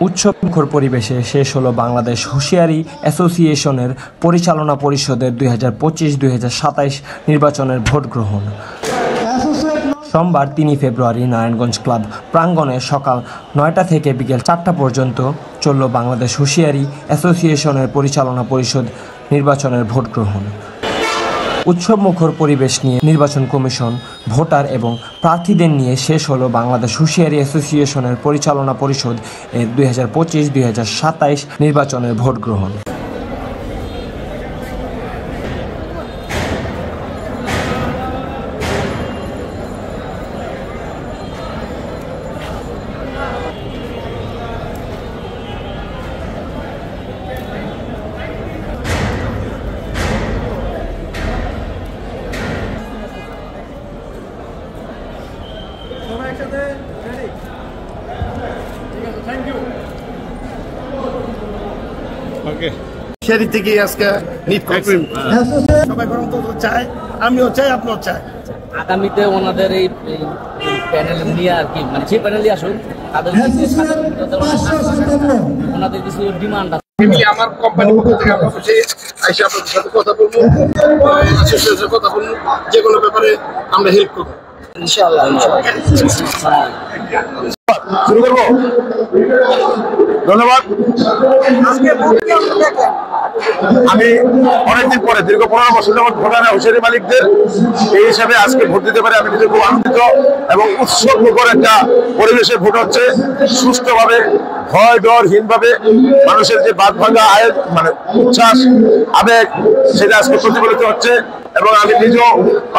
উৎসবমুখর পরিবেশে শেষ হলো বাংলাদেশ হুঁশিয়ারি অ্যাসোসিয়েশনের পরিচালনা পরিষদের 2025-2027 নির্বাচনের ভোট গ্রহণ। সোমবার 3 ফেব্রুয়ারি নারায়ণগঞ্জ ক্লাব প্রাঙ্গণে সকাল 9টা থেকে বিকেল 4টা পর্যন্ত চলল বাংলাদেশ হুঁশিয়ারি অ্যাসোসিয়েশনের পরিচালনা পরিষদ নির্বাচনের ভোট গ্রহণ। উৎসবমুখর পরিবেশ নিয়ে নির্বাচন কমিশন, ভোটার এবং প্রার্থীদের নিয়ে শেষ হলো বাংলাদেশ হুঁশিয়ারি অ্যাসোসিয়েশনের পরিচালনা পরিষদ এর 2025-2027 নির্বাচনের ভোট গ্রহণ। হুঁশিয়ারি থেকে আজকে সবাই গণতন্ত্র চায়, আমিও চাই, আপনিও চাই। আগামীতে ওনাদের এই প্যানেল নিয়ে আর কি, মানে যে প্যানেলই আসুন তাদের ওনাদের কিছু ডিমান্ড আছে। আমার কোম্পানির পক্ষ থেকে আমরা বসে আইসা আপনাদের সাথে কথা বলবো, কথা বলবো, যে কোনো ব্যাপারে আমরা হেল্প করবো ইনশাআল্লাহ। শুরু করবো। ধন্যবাদ। আমি অনেকদিন পরে দীর্ঘ 15 বছর যাবত ভোটার হুঁশিয়ারি মালিকদের এই হিসাবে আজকে ভোট দিতে পারে আমি নিজে খুব আনন্দিত এবং উৎসবমুখর একটা পরিবেশে ভোট হচ্ছে। সুস্থভাবে, ভয় ডরহীনভাবে মানুষের যে বাদ ভাঙা আয়ের মানে উচ্ছ্বাস, আবেগ, সেটা আজকে প্রতিফলিত হচ্ছে এবং আমি নিজেও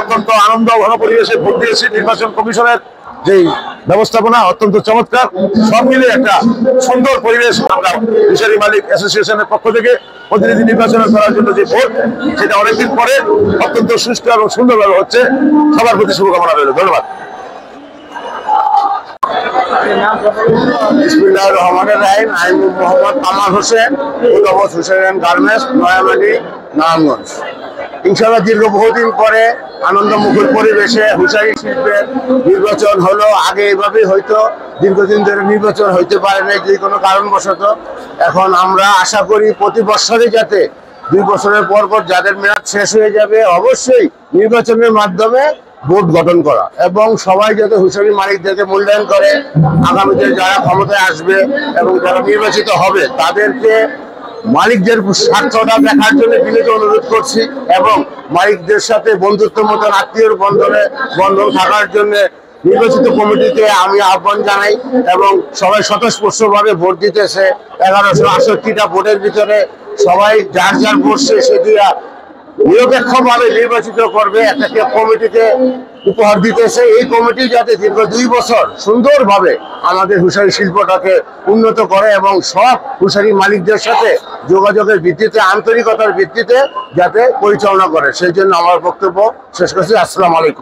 অত্যন্ত আনন্দ ঘন পরিবেশে ভোট দিয়েছি। নির্বাচন কমিশনের যেই ব্যবস্থাপনা অত্যন্ত চমৎকার, সব মিলে একটা সুন্দর পরিবেশ। আমরা হুঁশিয়ারি মালিক অ্যাসোসিয়েশনের পক্ষ থেকে প্রতিনিধি নির্বাচন করার জন্য যে ভোট, সেটা অনেকদিন পরে অত্যন্ত সুষ্ঠু এবং সুন্দরভাবে হচ্ছে। সবার প্রতি শুভকামনা রইল। ধন্যবাদ। বিসমিল্লাহির রহমানির রহিম। আমি মোহাম্মদ কামাল হোসেন, হুসেন গার্মেন্টস, নয়ামাটি, নারায়ণগঞ্জ। ইনশাআল্লাহ দীর্ঘ বহুদিন পরে আনন্দমুখর পরিবেশে হুঁশিয়ারি শিল্পের নির্বাচন হলো। আগে এইভাবেই হয়তো দীর্ঘদিন ধরে নির্বাচন হইতে পারে না যে কোনো কারণবশত। এখন আমরা আশা করি প্রতি বছরই যাতে 2 বছরের পর পর যাদের মেয়াদ শেষ হয়ে যাবে অবশ্যই নির্বাচনের মাধ্যমে ভোট গঠন করা এবং সবাই যাতে হুঁশিয়ারি মালিকদেরকে মূল্যায়ন করে। আগামীতে যারা ক্ষমতায় আসবে এবং যারা নির্বাচিত হবে তাদেরকে মালিকদের স্বার্থটা দেখার জন্য বিনীত অনুরোধ করছি এবং মালিকদের সাথে বন্ধুত্ব মতন আত্মীয়র বন্ধন থাকার জন্য নির্বাচিত কমিটিতে আমি আহ্বান জানাই এবং সবাই স্বতঃস্ফূর্তভাবে ভোট দিতেছে। 1168টা ভোটের ভিতরে সবাই যার যার ভোট সে দিয়া নিরপেক্ষভাবে নির্বাচিত করবে, একটা কমিটিকে উপহার দিতেছে। এই কমিটি যাতে দীর্ঘ 2 বছর সুন্দরভাবে আমাদের হুঁশিয়ারি শিল্পটাকে উন্নত করে এবং সব হুঁশিয়ারি মালিকদের সাথে যোগাযোগের ভিত্তিতে, আন্তরিকতার ভিত্তিতে যাতে পরিচালনা করে, সেই জন্য আমার বক্তব্য শেষ করছি। আসসালামু আলাইকুম।